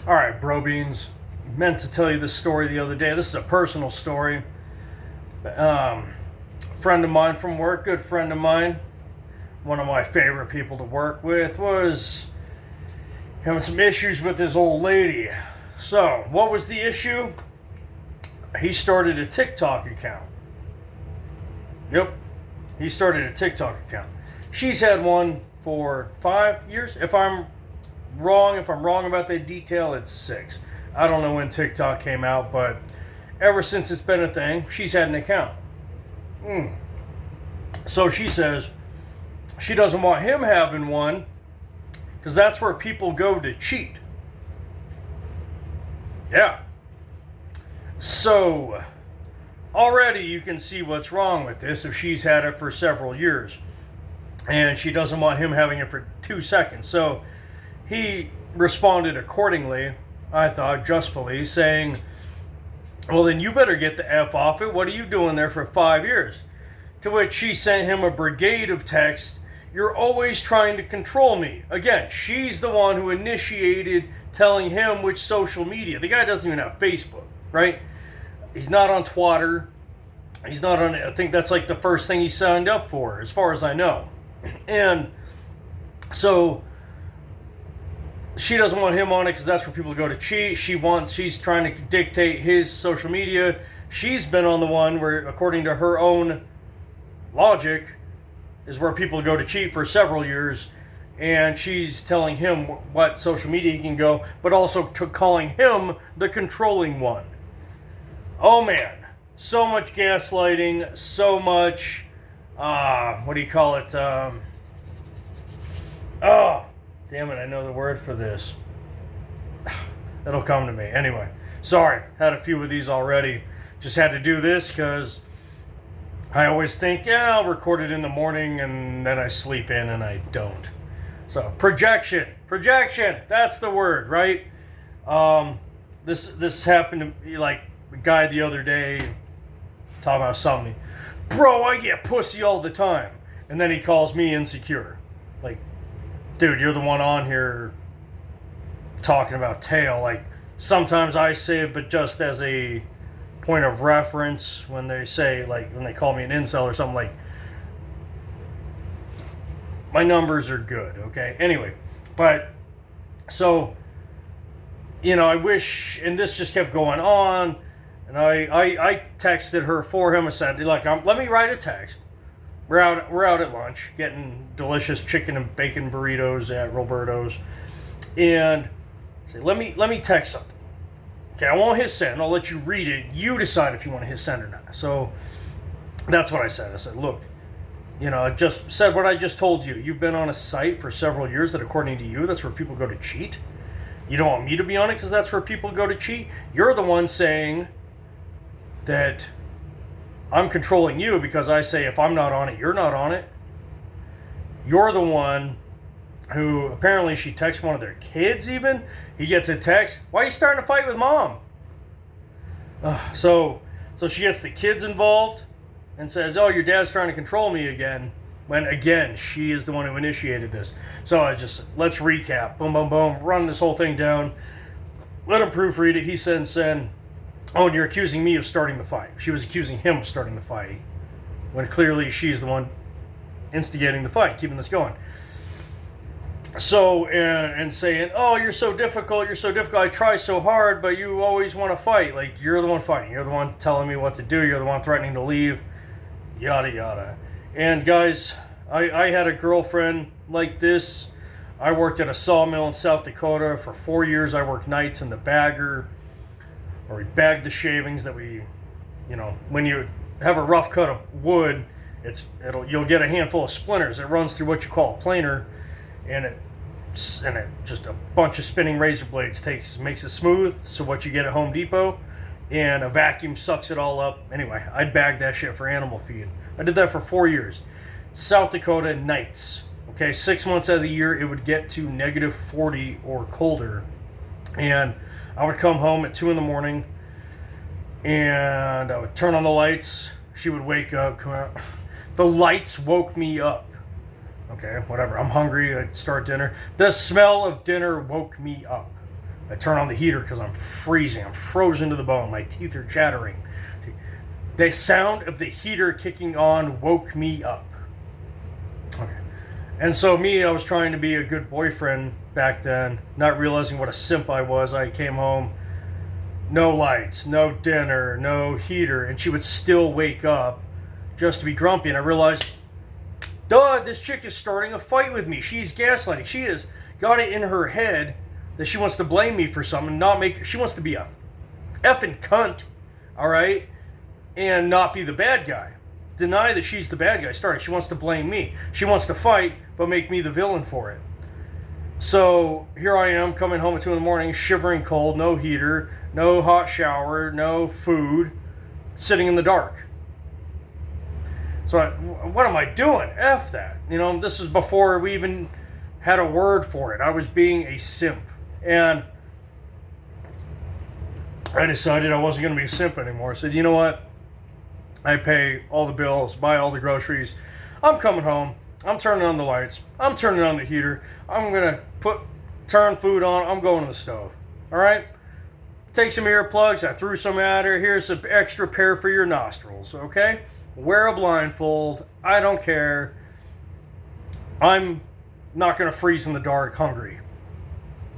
All right, bro beans. Meant to tell you this story the other day. This is a personal story. Friend of mine from work, good friend of mine, one of my favorite people to work with, was having some issues with his old lady. So, what was the issue? He started a TikTok account. Yep, he started a TikTok account. She's had one for 5 years. If I'm wrong about the detail, it's 6. I don't know when TikTok came out, but ever since it's been a thing, she's had an account. So she says she doesn't want him having one because that's where people go to cheat. Yeah. So already you can see what's wrong with this if she's had it for several years and she doesn't want him having it for 2 seconds. So he responded accordingly, I thought, justfully, saying, well, then you better get the F off it. What are you doing there for 5 years? To which she sent him a brigade of texts. You're always trying to control me. Again, she's the one who initiated telling him which social media. The guy doesn't even have Facebook, right? He's not on Twitter. He's not on, I think that's like the first thing he signed up for, as far as I know. And so she doesn't want him on it because that's where people go to cheat. She's trying to dictate his social media. She's been on the one where, according to her own logic, is where people go to cheat for several years, and she's telling him what social media he can go, but also calling him the controlling one. Oh man, so much gaslighting, so much, what do you call it? Damn it, I know the word for this. It'll come to me. Anyway, sorry, had a few of these already. Just had to do this because I always think, yeah, I'll record it in the morning and then I sleep in and I don't. So, projection, that's the word, right? This happened to me, like a guy the other day talking about something. Bro, I get pussy all the time. And then he calls me insecure. Like, dude, you're the one on here talking about tail. Like, sometimes I say it, but just as a point of reference when they say, like, when they call me an incel or something, like, my numbers are good, okay? Anyway, but, so, you know, I wish, and this just kept going on, and I texted her for him. I said, look, let me write a text. We're out at lunch, getting delicious chicken and bacon burritos at Roberto's, and say, let me text something. Okay, I won't hit send. I'll let you read it. You decide if you want to hit send or not. So that's what I said. I said, look, you know, I just said what I just told you. You've been on a site for several years that, according to you, that's where people go to cheat. You don't want me to be on it because that's where people go to cheat. You're the one saying that I'm controlling you because I say if I'm not on it, you're not on it. You're the one who, apparently she texts one of their kids even. He gets a text, why are you starting to fight with mom? So she gets the kids involved and says, oh, your dad's trying to control me again. When, again, she is the one who initiated this. So let's recap. Boom, boom, boom. Run this whole thing down. Let him proofread it. He sends in, oh, and you're accusing me of starting the fight. She was accusing him of starting the fight, when clearly she's the one instigating the fight, keeping this going. So, and saying, oh, you're so difficult, I try so hard, but you always want to fight. Like, you're the one fighting. You're the one telling me what to do. You're the one threatening to leave. Yada, yada. And guys, I had a girlfriend like this. I worked at a sawmill in South Dakota. For 4 years, I worked nights in the bagger, or we bagged the shavings that we, you know, when you have a rough cut of wood, you'll get a handful of splinters. It runs through what you call a planer, and it just a bunch of spinning razor blades makes it smooth. So what you get at Home Depot, and a vacuum sucks it all up. Anyway, I'd bag that shit for animal feed. I did that for 4 years. South Dakota nights. Okay, 6 months out of the year, it would get to negative 40 or colder, and I would come home at 2 in the morning, and I would turn on the lights. She would wake up, come out. The lights woke me up. Okay, whatever. I'm hungry. I'd start dinner. The smell of dinner woke me up. I turn on the heater because I'm freezing. I'm frozen to the bone. My teeth are chattering. The sound of the heater kicking on woke me up. Okay. And so I was trying to be a good boyfriend back then, not realizing what a simp I was. I came home, no lights, no dinner, no heater, and she would still wake up just to be grumpy. And I realized, duh, this chick is starting a fight with me. She's gaslighting. She has got it in her head that she wants to blame me for something, she wants to be a effing cunt, all right, and not be the bad guy. Deny that she's the bad guy. She wants to blame me. She wants to fight, but make me the villain for it. So here I am coming home at 2 a.m, shivering cold, no heater, no hot shower, no food, sitting in the dark. So what am I doing? F that. This is before we even had a word for it. I was being a simp. And I decided I wasn't going to be a simp anymore. I said, you know what? I pay all the bills, buy all the groceries. I'm coming home. I'm turning on the lights. I'm turning on the heater. I'm going to turn food on. I'm going to the stove. All right? Take some earplugs. I threw some at her. Here's an extra pair for your nostrils. Okay? Wear a blindfold. I don't care. I'm not going to freeze in the dark hungry.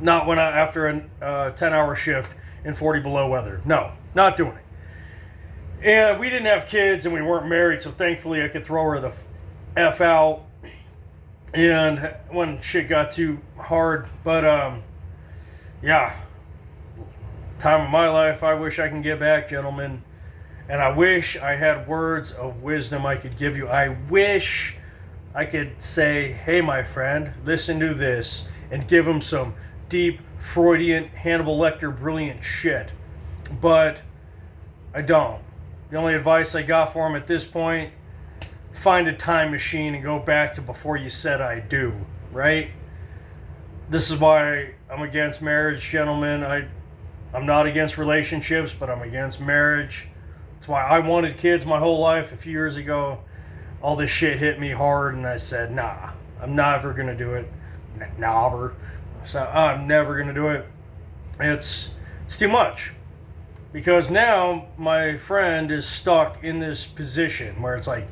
Not after a 10-hour shift in 40 below weather. No, not doing it. And we didn't have kids and we weren't married, so thankfully I could throw her the F out. And when shit got too hard, but yeah, time of my life, I wish I can get back, gentlemen. And I wish I had words of wisdom I could give you. I wish I could say, hey, my friend, listen to this, and give him some deep, Freudian, Hannibal Lecter, brilliant shit. But I don't. The only advice I got for him at this point, find a time machine and go back to before you said I do, right? This is why I'm against marriage, gentlemen. I'm not against relationships, but I'm against marriage. That's why I wanted kids my whole life. A few years ago, all this shit hit me hard, and I said, nah, I'm never going to do it. Never. So I'm never going to do it. It's too much. Because now my friend is stuck in this position where it's like,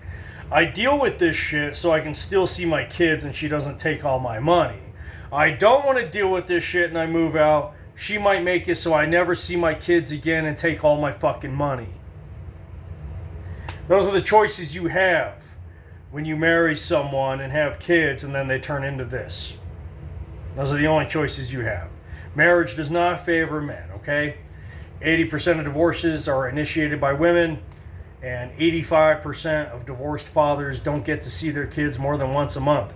I deal with this shit so I can still see my kids and she doesn't take all my money. I don't want to deal with this shit and I move out. She might make it so I never see my kids again and take all my fucking money. Those are the choices you have when you marry someone and have kids and then they turn into this. Those are the only choices you have. Marriage does not favor men, okay? 80% of divorces are initiated by women, and 85% of divorced fathers don't get to see their kids more than once a month.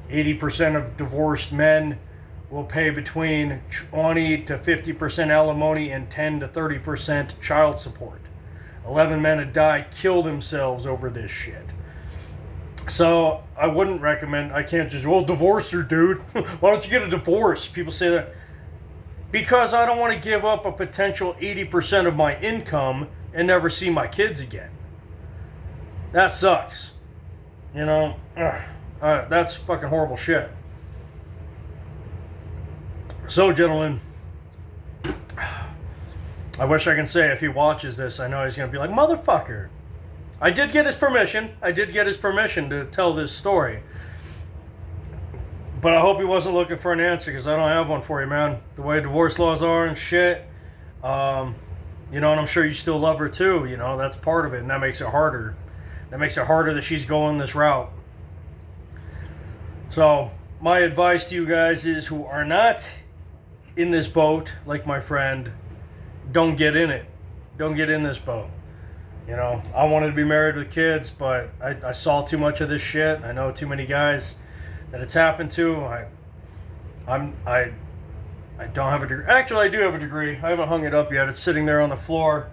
80% of divorced men will pay between 20 to 50% alimony and 10 to 30% child support. 11 men a die kill themselves over this shit. So I wouldn't recommend, I can't just, well, divorce her, dude. Why don't you get a divorce? People say that. Because I don't want to give up a potential 80% of my income and never see my kids again. That sucks. That's fucking horrible shit. So, gentlemen, I wish I can say if he watches this, I know he's going to be like, motherfucker. I did get his permission. To tell this story. But I hope he wasn't looking for an answer because I don't have one for you, man. The way divorce laws are and shit. And I'm sure you still love her too. That's part of it. And that makes it harder. That makes it harder that she's going this route. So, my advice to you guys is who are not in this boat, like my friend, don't get in it. Don't get in this boat. I wanted to be married with kids, but I saw too much of this shit. I know too many guys that it's happened to. I don't have a degree. Actually, I do have a degree. I haven't hung it up yet. It's sitting there on the floor.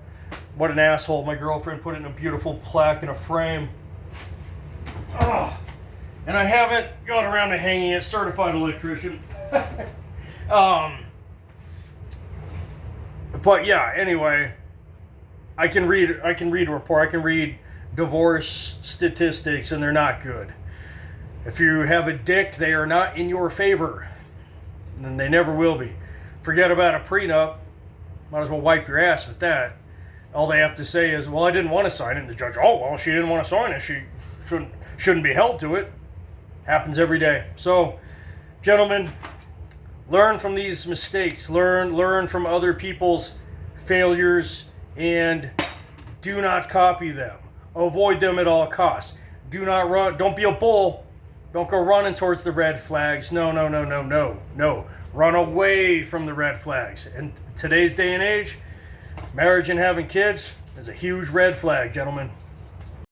What an asshole. My girlfriend put it in a beautiful plaque in a frame. Oh, and I haven't gone around to hanging it. Certified electrician. But yeah, anyway, I can read a report. I can read divorce statistics, and they're not good. If you have a dick, they are not in your favor. And they never will be. Forget about a prenup. Might as well wipe your ass with that. All they have to say is, well, I didn't want to sign it. And the judge, oh, well, she didn't want to sign it. She shouldn't be held to it. Happens every day. So, gentlemen, learn from these mistakes. Learn from other people's failures, and do not copy them. Avoid them at all costs. Do not run. Don't be a bull. Don't go running towards the red flags. No. Run away from the red flags. In today's day and age, marriage and having kids is a huge red flag, gentlemen.